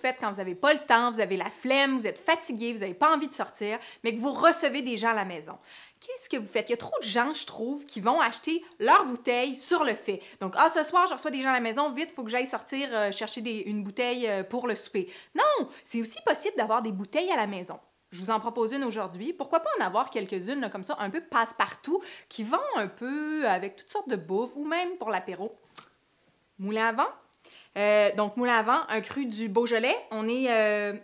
faites quand vous n'avez pas le temps, vous avez la flemme, vous êtes fatigué, vous n'avez pas envie de sortir, mais que vous recevez des gens à la maison. Qu'est-ce que vous faites? Il y a trop de gens, je trouve, qui vont acheter leur bouteille sur le fait. Donc, ah, ce soir, je reçois des gens à la maison, vite, il faut que j'aille sortir chercher une bouteille pour le souper. Non! C'est aussi possible d'avoir des bouteilles à la maison. Je vous en propose une aujourd'hui. Pourquoi pas en avoir quelques-unes là, comme ça, un peu passe-partout, qui vont un peu avec toutes sortes de bouffe, ou même pour l'apéro. Moulin à vent. Donc, moulin à vent, un cru du Beaujolais. On est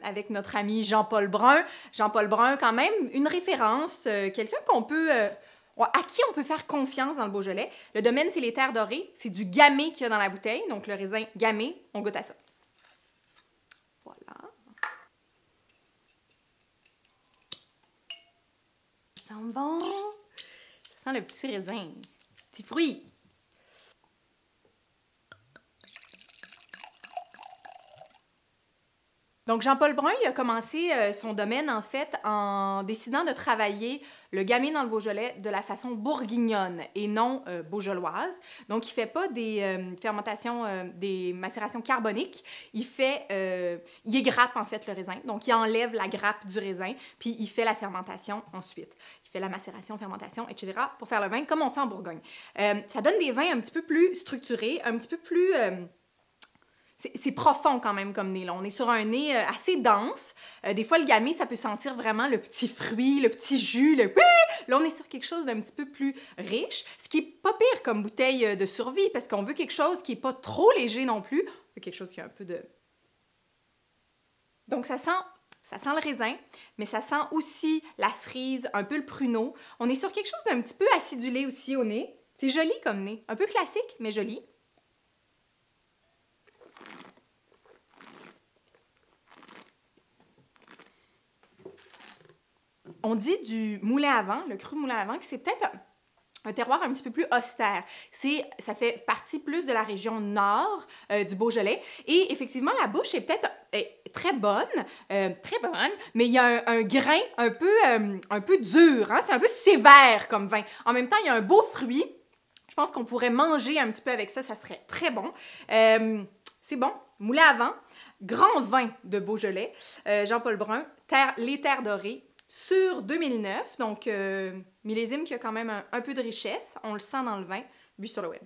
avec notre ami Jean-Paul Brun. Jean-Paul Brun, quand même, une référence, quelqu'un qu'on peut... à qui on peut faire confiance dans le Beaujolais. Le domaine, c'est les Terres Dorées. C'est du gamay qu'il y a dans la bouteille. Donc, le raisin gamay, on goûte à ça. Voilà. Ça sent bon. Ça sent le petit raisin. Petit fruit. Donc, Jean-Paul Brun, il a commencé son domaine, en fait, en décidant de travailler le gamay dans le Beaujolais de la façon bourguignonne et non beaujolloise. Donc, il ne fait pas des fermentations, des macérations carboniques. Il égrappe, en fait, le raisin. Donc, il enlève la grappe du raisin, puis il fait la fermentation ensuite. Il fait la macération, fermentation, etc. pour faire le vin, comme on fait en Bourgogne. Ça donne des vins un petit peu plus structurés, un petit peu plus... C'est profond quand même comme nez. Là. On est sur un nez assez dense. Des fois, le gamay, ça peut sentir vraiment le petit fruit, le petit jus, le... Là, on est sur quelque chose d'un petit peu plus riche, ce qui est pas pire comme bouteille de survie, parce qu'on veut quelque chose qui est pas trop léger non plus. On veut quelque chose qui a un peu de... Donc, ça sent le raisin, mais ça sent aussi la cerise, un peu le pruneau. On est sur quelque chose d'un petit peu acidulé aussi au nez. C'est joli comme nez. Un peu classique, mais joli. On dit du moulin à vent, le cru moulin à vent, que c'est peut-être un terroir un petit peu plus austère. Ça fait partie plus de la région nord du Beaujolais. Et effectivement, la bouche est peut-être très bonne, mais il y a un grain un peu dur. Hein? C'est un peu sévère comme vin. En même temps, il y a un beau fruit. Je pense qu'on pourrait manger un petit peu avec ça, ça serait très bon. C'est bon, moulin à vent, grand vin de Beaujolais, Jean-Paul Brun, les Terres Dorées, sur 2009, donc millésime qui a quand même un peu de richesse, on le sent dans le vin, bu sur le web.